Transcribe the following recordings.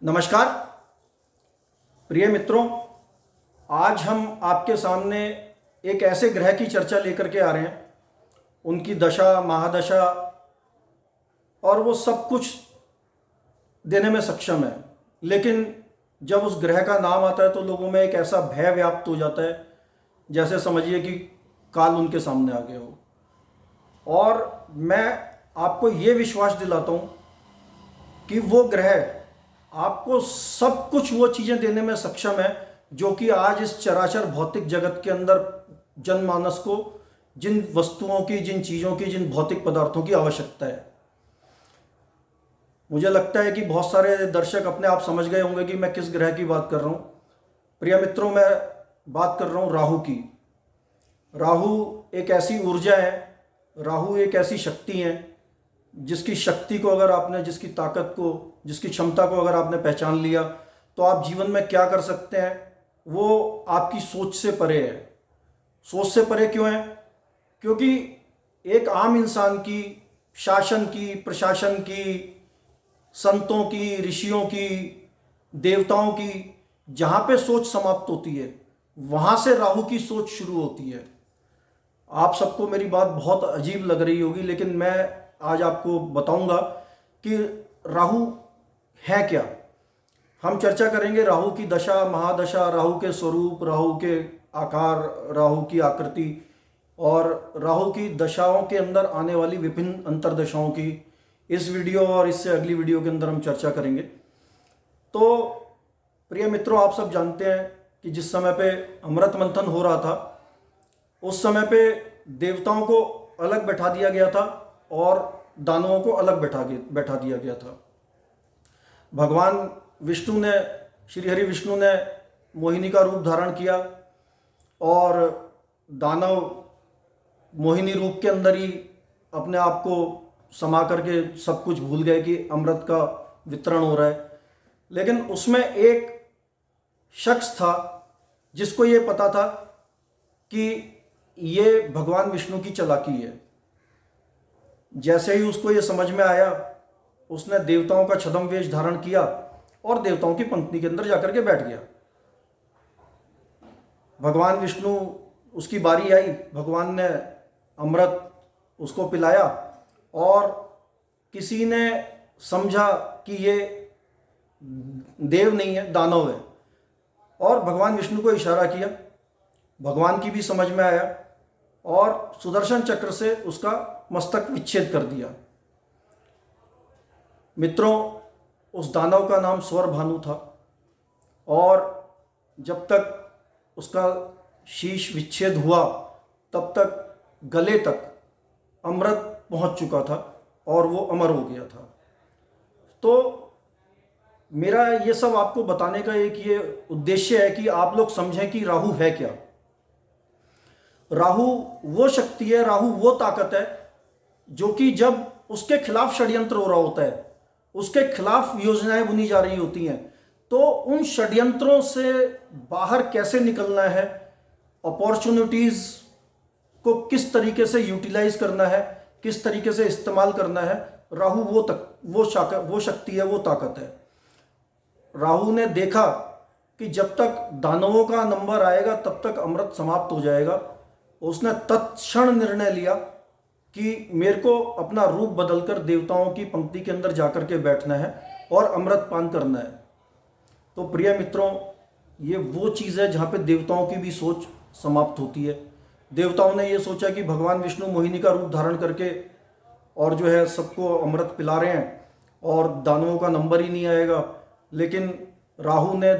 नमस्कार प्रिय मित्रों, आज हम आपके सामने एक ऐसे ग्रह की चर्चा लेकर के आ रहे हैं। उनकी दशा महादशा और वो सब कुछ देने में सक्षम है, लेकिन जब उस ग्रह का नाम आता है तो लोगों में एक ऐसा भय व्याप्त हो जाता है जैसे समझिए कि काल उनके सामने आ गया हो। और मैं आपको ये विश्वास दिलाता हूँ कि वो ग्रह आपको सब कुछ वो चीज़ें देने में सक्षम है जो कि आज इस चराचर भौतिक जगत के अंदर जनमानस को जिन वस्तुओं की, जिन चीज़ों की, जिन भौतिक पदार्थों की आवश्यकता है। मुझे लगता है कि बहुत सारे दर्शक अपने आप समझ गए होंगे कि मैं किस ग्रह की बात कर रहा हूँ। प्रिय मित्रों, मैं बात कर रहा हूँ राहु की। राहु एक ऐसी ऊर्जा है, राहु एक ऐसी शक्ति है जिसकी शक्ति को अगर आपने, जिसकी ताकत को, जिसकी क्षमता को अगर आपने पहचान लिया तो आप जीवन में क्या कर सकते हैं वो आपकी सोच से परे है। सोच से परे क्यों है? क्योंकि एक आम इंसान की, शासन की, प्रशासन की, संतों की, ऋषियों की, देवताओं की जहाँ पे सोच समाप्त होती है वहाँ से राहु की सोच शुरू होती है। आप सबको मेरी बात बहुत अजीब लग रही होगी, लेकिन मैं आज आपको बताऊंगा कि राहु है क्या। हम चर्चा करेंगे राहु की दशा महादशा, राहु के स्वरूप, राहु के आकार, राहु की आकृति और राहु की दशाओं के अंदर आने वाली विभिन्न अंतर्दशाओं की इस वीडियो और इससे अगली वीडियो के अंदर हम चर्चा करेंगे। तो प्रिय मित्रों, आप सब जानते हैं कि जिस समय पे अमृत मंथन हो रहा था उस समय पे देवताओं को अलग बैठा दिया गया था और दानवों को अलग बैठा दिया गया था। भगवान विष्णु ने, श्री हरि विष्णु ने मोहिनी का रूप धारण किया और दानव मोहिनी रूप के अंदर ही अपने आप को समा करके सब कुछ भूल गए कि अमृत का वितरण हो रहा है। लेकिन उसमें एक शख्स था जिसको ये पता था कि ये भगवान विष्णु की चालाकी है। जैसे ही उसको ये समझ में आया, उसने देवताओं का छद्म वेश धारण किया और देवताओं की पंक्ति के अंदर जाकर के बैठ गया। भगवान विष्णु, उसकी बारी आई, भगवान ने अमृत उसको पिलाया और किसी ने समझा कि ये देव नहीं है, दानव है, और भगवान विष्णु को इशारा किया। भगवान की भी समझ में आया और सुदर्शन चक्र से उसका मस्तक विच्छेद कर दिया। मित्रों, उस दानव का नाम स्वरभानु था और जब तक उसका शीश विच्छेद हुआ तब तक गले तक अमृत पहुंच चुका था और वो अमर हो गया था। तो मेरा ये सब आपको बताने का एक ये उद्देश्य है कि आप लोग समझें कि राहु है क्या। राहु वो शक्ति है, राहु वो ताकत है जो कि जब उसके खिलाफ षड्यंत्र हो रहा होता है, उसके खिलाफ योजनाएं बुनी जा रही होती हैं, तो उन षड्यंत्रों से बाहर कैसे निकलना है, अपॉर्चुनिटीज को किस तरीके से यूटिलाइज करना है, किस तरीके से इस्तेमाल करना है, राहु वो शक्ति है, वो ताकत है। राहु ने देखा कि जब तक दानवों का नंबर आएगा तब तक अमृत समाप्त हो जाएगा। उसने तत्क्षण निर्णय लिया कि मेरे को अपना रूप बदलकर देवताओं की पंक्ति के अंदर जाकर के बैठना है और अमृत पान करना है। तो प्रिय मित्रों, ये वो चीज़ है जहाँ पे देवताओं की भी सोच समाप्त होती है। देवताओं ने ये सोचा कि भगवान विष्णु मोहिनी का रूप धारण करके और जो है सबको अमृत पिला रहे हैं और दानवों का नंबर ही नहीं आएगा, लेकिन राहु ने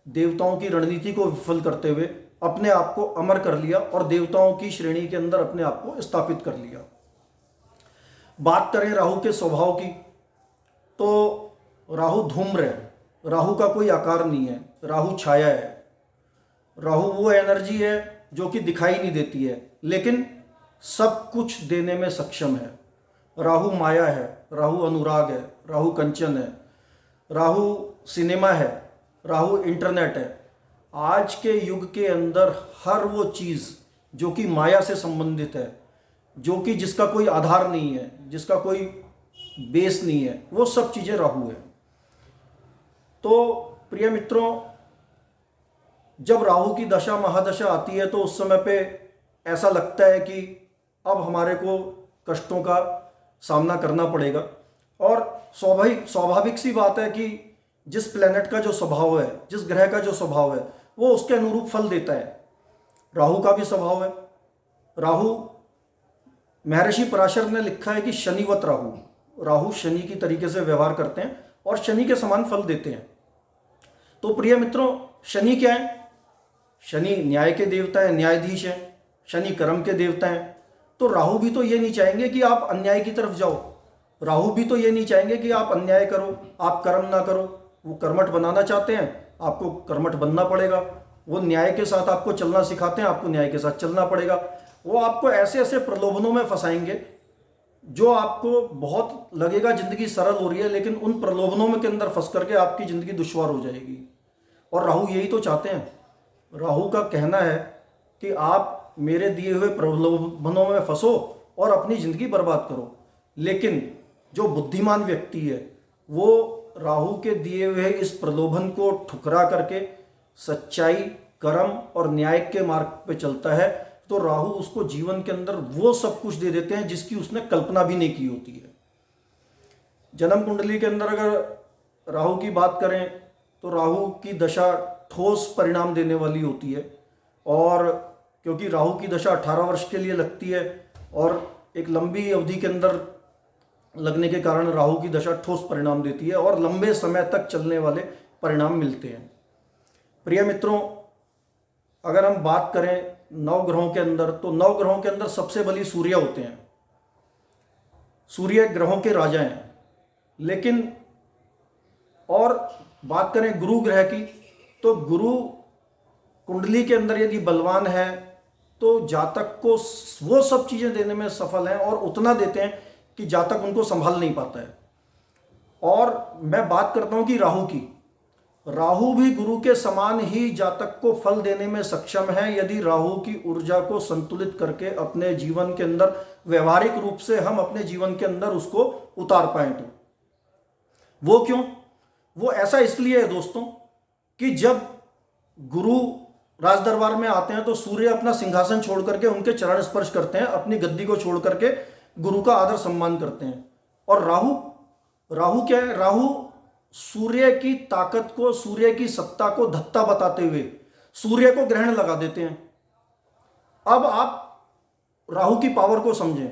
देवताओं की रणनीति को विफल करते हुए अपने आप को अमर कर लिया और देवताओं की श्रेणी के अंदर अपने आप को स्थापित कर लिया। बात करें राहु के स्वभाव की, तो राहु धूम्र है, राहु का कोई आकार नहीं है, राहु छाया है। राहु वो एनर्जी है जो कि दिखाई नहीं देती है लेकिन सब कुछ देने में सक्षम है। राहु माया है, राहु अनुराग है, राहु कंचन है, राहु सिनेमा है, राहु इंटरनेट है। आज के युग के अंदर हर वो चीज़ जो कि माया से संबंधित है, जो कि जिसका कोई आधार नहीं है, जिसका कोई बेस नहीं है, वो सब चीज़ें राहु है। तो प्रिय मित्रों, जब राहु की दशा महादशा आती है तो उस समय पे ऐसा लगता है कि अब हमारे को कष्टों का सामना करना पड़ेगा। और स्वाभाविक सी बात है कि जिस प्लेनेट का जो स्वभाव है, जिस ग्रह का जो स्वभाव है, वो उसके अनुरूप फल देता है। राहु का भी स्वभाव है। राहु, महर्षि पराशर ने लिखा है कि शनिवत राहु, राहु शनि की तरीके से व्यवहार करते हैं और शनि के समान फल देते हैं। तो प्रिय मित्रों, शनि क्या है? शनि न्याय के देवता है, न्यायाधीश है। शनि कर्म के देवता हैं। तो राहु भी तो ये नहीं चाहेंगे कि आप अन्याय की तरफ जाओ। राहु भी तो ये नहीं चाहेंगे कि आप अन्याय करो, आप कर्म ना करो। वो कर्मठ बनाना चाहते हैं, आपको कर्मठ बनना पड़ेगा। वो न्याय के साथ आपको चलना सिखाते हैं, आपको न्याय के साथ चलना पड़ेगा। वो आपको ऐसे ऐसे प्रलोभनों में फंसाएंगे जो आपको बहुत लगेगा जिंदगी सरल हो रही है, लेकिन उन प्रलोभनों में के अंदर फंस करके आपकी जिंदगी दुश्वार हो जाएगी। और राहु यही तो चाहते हैं। राहु का कहना है कि आप मेरे दिए हुए प्रलोभनों में फंसो और अपनी जिंदगी बर्बाद करो। लेकिन जो बुद्धिमान व्यक्ति है वो राहु के दिए हुए इस प्रलोभन को ठुकरा करके सच्चाई, कर्म और न्याय के मार्ग पे चलता है, तो राहु उसको जीवन के अंदर वो सब कुछ दे देते हैं जिसकी उसने कल्पना भी नहीं की होती है। जन्म कुंडली के अंदर अगर राहु की बात करें तो राहु की दशा ठोस परिणाम देने वाली होती है। और क्योंकि राहु की दशा 18 वर्ष के लिए लगती है और एक लंबी अवधि के अंदर लगने के कारण राहु की दशा ठोस परिणाम देती है और लंबे समय तक चलने वाले परिणाम मिलते हैं। प्रिय मित्रों, अगर हम बात करें नौ ग्रहों के अंदर, तो नौ ग्रहों के अंदर सबसे बली सूर्य होते हैं। सूर्य ग्रहों के राजा हैं। लेकिन और बात करें गुरु ग्रह की, तो गुरु कुंडली के अंदर यदि बलवान है तो जातक को वो सब चीजें देने में सफल हैं और उतना देते हैं कि जातक उनको संभाल नहीं पाता है। और मैं बात करता हूं कि राहु की, राहु भी गुरु के समान ही जातक को फल देने में सक्षम है यदि राहु की ऊर्जा को संतुलित करके अपने जीवन के अंदर व्यवहारिक रूप से हम अपने जीवन के अंदर उसको उतार पाए। तो वो क्यों? वो ऐसा इसलिए है दोस्तों कि जब गुरु राज दरबार में आते हैं तो सूर्य अपना सिंहासन छोड़ करके उनके चरण स्पर्श करते हैं, अपनी गद्दी को छोड़ करके गुरु का आदर सम्मान करते हैं। और राहु क्या है? राहु सूर्य की ताकत को, सूर्य की सत्ता को धत्ता बताते हुए सूर्य को ग्रहण लगा देते हैं। अब आप राहु की पावर को समझें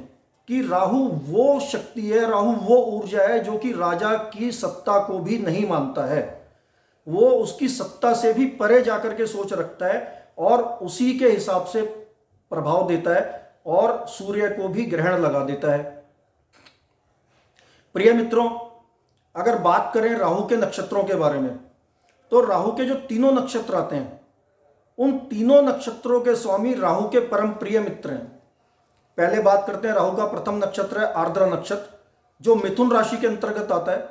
कि राहु वो शक्ति है, राहु वो ऊर्जा है जो कि राजा की सत्ता को भी नहीं मानता है। वो उसकी सत्ता से भी परे जाकर के सोच रखता है और उसी के हिसाब से प्रभाव देता है और सूर्य को भी ग्रहण लगा देता है। प्रिय मित्रों, अगर बात करें राहु के नक्षत्रों के बारे में, तो राहु के जो तीनों नक्षत्र आते हैं उन तीनों नक्षत्रों के स्वामी राहु के परम प्रिय मित्र हैं। पहले बात करते हैं, राहु का प्रथम नक्षत्र है आर्द्रा नक्षत्र, जो मिथुन राशि के अंतर्गत आता है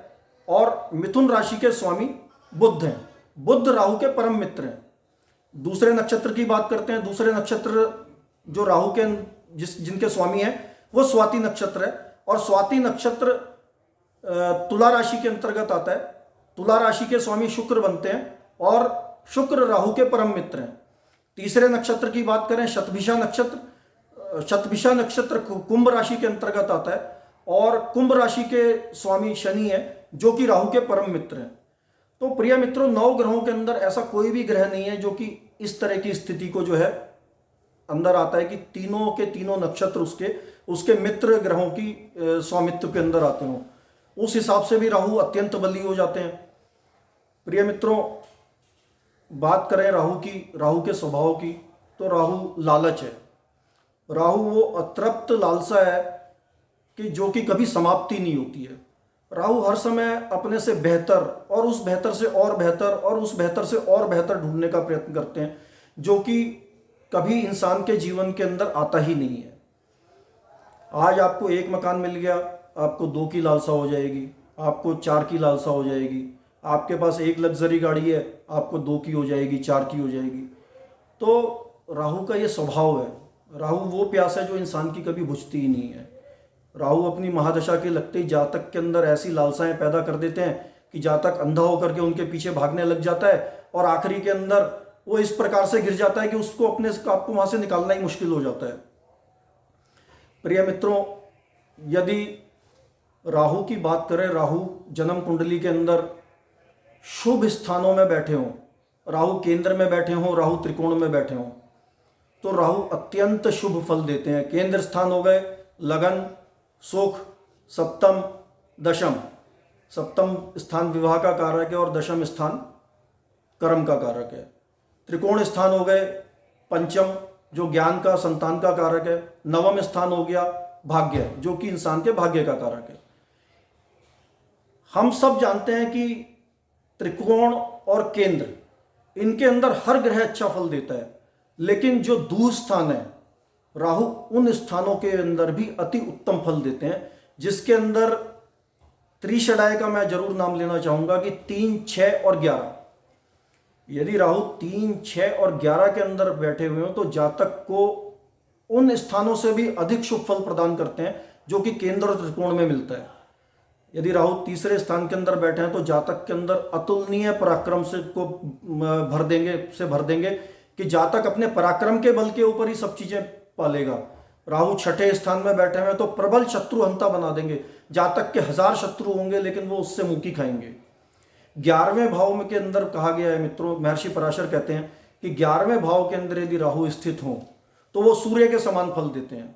और मिथुन राशि के स्वामी बुध हैं। बुध राहु के परम मित्र हैं। दूसरे नक्षत्र की बात करते हैं। दूसरे नक्षत्र जो राहु के जिनके स्वामी हैं वो स्वाति नक्षत्र है और स्वाति नक्षत्र तुला राशि के अंतर्गत आता है। तुला राशि के स्वामी शुक्र बनते हैं और शुक्र राहु के परम मित्र हैं। तीसरे नक्षत्र की बात करें, शतभिषा नक्षत्र, शतभिषा नक्षत्र कुंभ राशि के अंतर्गत आता है और कुंभ राशि के स्वामी शनि है जो कि राहु के परम मित्र हैं। तो प्रिय मित्रों, 9 ग्रहों के अंदर ऐसा कोई भी ग्रह नहीं है जो कि इस तरह की स्थिति को जो है अंदर आता है कि तीनों के तीनों नक्षत्र उसके मित्र ग्रहों की स्वामित्व के अंदर आते हों। उस हिसाब से भी राहु अत्यंत बली हो जाते हैं। प्रिय मित्रों, बात करें राहु की, राहु के स्वभाव की, तो राहु लालच है। राहु वो अतृप्त लालसा है कि जो कि कभी समाप्ति नहीं होती है। राहु हर समय अपने से बेहतर और उस बेहतर से और बेहतर और उस बेहतर से और बेहतर ढूंढने का प्रयत्न करते हैं, जो कि कभी इंसान के जीवन के अंदर आता ही नहीं है। आज आपको 1 मकान मिल गया, आपको 2 की लालसा हो जाएगी, आपको 4 की लालसा हो जाएगी। आपके पास 1 लग्जरी गाड़ी है, आपको 2 की हो जाएगी, 4 की हो जाएगी। तो राहु का ये स्वभाव है। राहु वो प्यास है जो इंसान की कभी बुझती ही नहीं है। राहु अपनी महादशा के लगते ही जातक के अंदर ऐसी लालसाएं पैदा कर देते हैं कि जातक अंधा होकर के उनके पीछे भागने लग जाता है और आखिरी के अंदर वो इस प्रकार से गिर जाता है कि उसको आपको वहां से निकालना ही मुश्किल हो जाता है। प्रिय मित्रों, यदि राहु की बात करें, राहु जन्म कुंडली के अंदर शुभ स्थानों में बैठे हों, राहु केंद्र में बैठे हों, राहु त्रिकोण में बैठे हों, तो राहु अत्यंत शुभ फल देते हैं। केंद्र स्थान हो गए लगन, सुख, सप्तम, दशम। सप्तम स्थान विवाह का कारक है और दशम स्थान कर्म का कारक है। त्रिकोण स्थान हो गए पंचम, जो ज्ञान का, संतान का कारक है। नवम स्थान हो गया भाग्य, जो कि इंसान के भाग्य का कारक है। हम सब जानते हैं कि त्रिकोण और केंद्र, इनके अंदर हर ग्रह अच्छा फल देता है, लेकिन जो दूर स्थान है राहु, उन स्थानों के अंदर भी अति उत्तम फल देते हैं, जिसके अंदर त्रिशडाय का मैं जरूर नाम लेना चाहूंगा कि 3, 6 और 11। यदि राहु 3, 6 और 11 के अंदर बैठे हुए हो तो जातक को उन स्थानों से भी अधिक शुभ फल प्रदान करते हैं जो कि केंद्र और त्रिकोण में मिलता है। यदि राहु तीसरे स्थान के अंदर बैठे हैं तो जातक के अंदर अतुलनीय पराक्रम से को भर देंगे कि जातक अपने पराक्रम के बल के ऊपर ही सब चीजें पालेगा। राहु छठे स्थान में बैठे हुए तो प्रबल शत्रुहंता बना देंगे। जातक के 1000 शत्रु होंगे लेकिन वो उससे मुक्ति खाएंगे। 11वें भाव में के अंदर कहा गया है मित्रों, महर्षि पराशर कहते हैं कि 11वें भाव के अंदर यदि राहु स्थित हो तो वो सूर्य के समान फल देते हैं।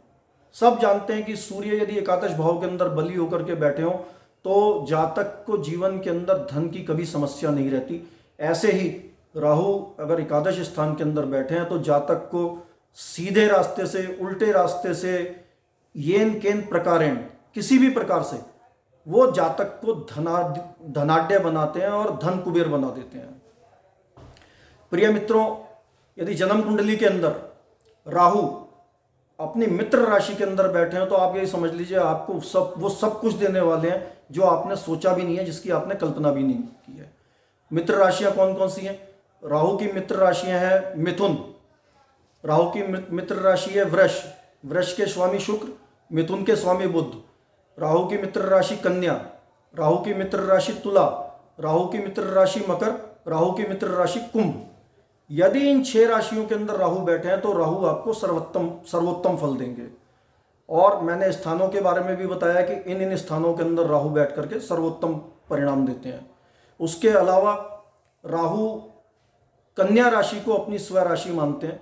सब जानते हैं कि सूर्य यदि एकादश भाव के अंदर बली होकर के बैठे हो तो जातक को जीवन के अंदर धन की कभी समस्या नहीं रहती। ऐसे ही राहु अगर एकादश स्थान के अंदर बैठे हैं तो जातक को सीधे रास्ते से, उल्टे रास्ते से, येन केन प्रकारेण, किसी भी प्रकार से वो जातक को धनाढ्य बनाते हैं और धन कुबेर बना देते हैं। प्रिय मित्रों, यदि जन्म कुंडली के अंदर राहु अपनी मित्र राशि के अंदर बैठे हैं तो आप यही समझ लीजिए आपको वो सब कुछ देने वाले हैं जो आपने सोचा भी नहीं है, जिसकी आपने कल्पना भी नहीं की है। मित्र राशियां कौन कौन सी हैं? राहु की मित्र राशियां हैं मिथुन, राहु की मित्र राशि है वृष, वृष के स्वामी शुक्र, मिथुन के स्वामी बुध। राहु की मित्र राशि कन्या, राहु की मित्र राशि तुला, राहु की मित्र राशि मकर, राहु की मित्र राशि कुंभ। यदि इन 6 राशियों के अंदर राहु बैठे हैं तो राहु आपको सर्वोत्तम फल देंगे। और मैंने स्थानों के बारे में भी बताया कि इन स्थानों के अंदर राहु बैठ करके सर्वोत्तम परिणाम देते हैं। उसके अलावा राहु कन्या राशि को अपनी स्व राशि मानते हैं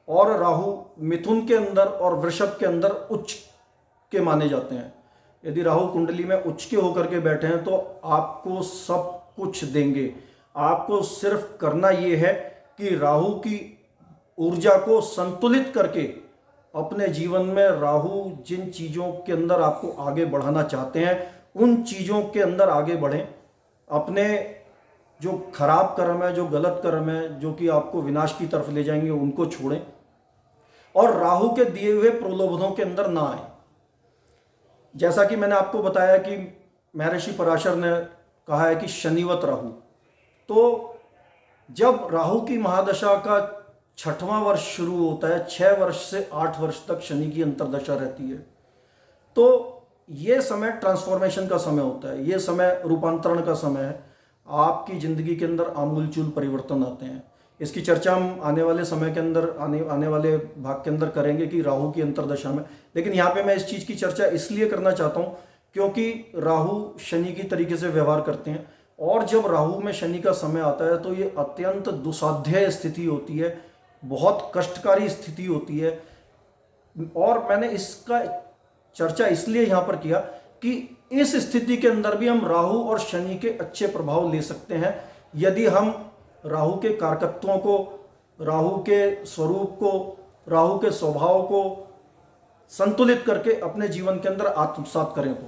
और राहु मिथुन के अंदर और वृषभ के अंदर उच्च के माने जाते हैं। यदि राहु कुंडली में उच्च के होकर के बैठे हैं तो आपको सब कुछ देंगे। आपको सिर्फ करना यह है कि राहु की ऊर्जा को संतुलित करके अपने जीवन में राहु जिन चीज़ों के अंदर आपको आगे बढ़ाना चाहते हैं उन चीज़ों के अंदर आगे बढ़ें। अपने जो खराब कर्म है, जो गलत कर्म है, जो कि आपको विनाश की तरफ ले जाएंगे, उनको छोड़ें और राहु के दिए हुए प्रलोभनों के अंदर ना आए। जैसा कि मैंने आपको बताया कि महर्षि पराशर ने कहा है कि शनिवत राहु, तो जब राहु की महादशा का 6वां वर्ष शुरू होता है, 6 वर्ष से 8 वर्ष तक शनि की अंतर्दशा रहती है, तो ये समय ट्रांसफॉर्मेशन का समय होता है, ये समय रूपांतरण का समय है। आपकी जिंदगी के अंदर आमूलचूल परिवर्तन आते हैं। इसकी चर्चा हम आने वाले समय के अंदर आने वाले भाग के अंदर करेंगे कि राहु की अंतर्दशा में। लेकिन यहाँ पे मैं इस चीज़ की चर्चा इसलिए करना चाहता हूँ क्योंकि राहु शनि की तरीके से व्यवहार करते हैं और जब राहु में शनि का समय आता है तो ये अत्यंत दुसाध्य स्थिति होती है, बहुत कष्टकारी स्थिति होती है। और मैंने इसका चर्चा इसलिए यहाँ पर किया कि इस स्थिति के अंदर भी हम राहु और शनि के अच्छे प्रभाव ले सकते हैं यदि हम राहु के कारकत्वों को, राहु के स्वरूप को, राहु के स्वभाव को संतुलित करके अपने जीवन के अंदर आत्मसात करें। तो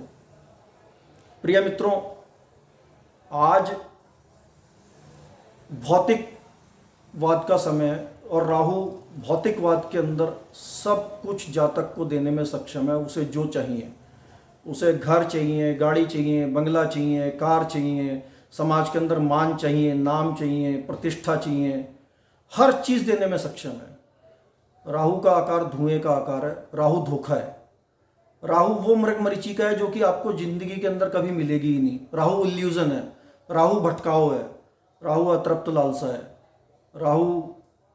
प्रिय मित्रों, आज भौतिकवाद का समय है और राहु भौतिकवाद के अंदर सब कुछ जातक को देने में सक्षम है। उसे जो चाहिए, उसे घर चाहिए, गाड़ी चाहिए, बंगला चाहिए, कार चाहिए, समाज के अंदर मान चाहिए, नाम चाहिए, प्रतिष्ठा चाहिए, हर चीज़ देने में सक्षम है। राहु का आकार धुएं का आकार है, राहु धोखा है। राहु वो मृग मरीचिका है जो कि आपको जिंदगी के अंदर कभी मिलेगी ही नहीं। राहु इल्यूजन है। राहु भटकाओ है, राहु अतृप्त लालसा है, राहु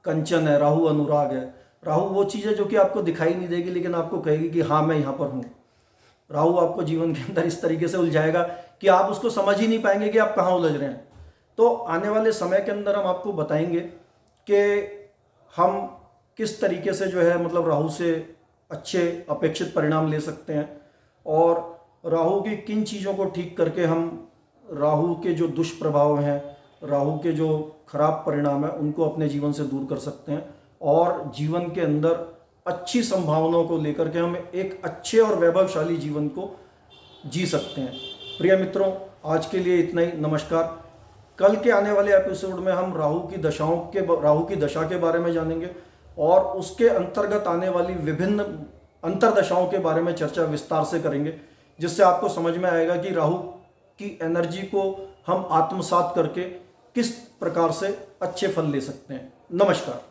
कंचन है, राहु अनुराग है। राहु वो चीज़ है जो कि आपको दिखाई नहीं देगी लेकिन आपको कहेगी कि हाँ मैं यहाँ पर हूँ। राहु आपको जीवन के अंदर इस तरीके से उलझाएगा कि आप उसको समझ ही नहीं पाएंगे कि आप कहाँ उलझ रहे हैं। तो आने वाले समय के अंदर हम आपको बताएंगे कि हम किस तरीके से जो है मतलब राहु से अच्छे अपेक्षित परिणाम ले सकते हैं और राहु की किन चीज़ों को ठीक करके हम राहु के जो दुष्प्रभाव हैं, राहु के जो खराब परिणाम हैं उनको अपने जीवन से दूर कर सकते हैं और जीवन के अंदर अच्छी संभावनाओं को लेकर के हम एक अच्छे और वैभवशाली जीवन को जी सकते हैं। प्रिय मित्रों, आज के लिए इतना ही। नमस्कार। कल के आने वाले एपिसोड में हम राहु की दशा के बारे में जानेंगे और उसके अंतर्गत आने वाली विभिन्न अंतरदशाओं के बारे में चर्चा विस्तार से करेंगे, जिससे आपको समझ में आएगा कि राहु की एनर्जी को हम आत्मसात करके किस प्रकार से अच्छे फल ले सकते हैं। नमस्कार।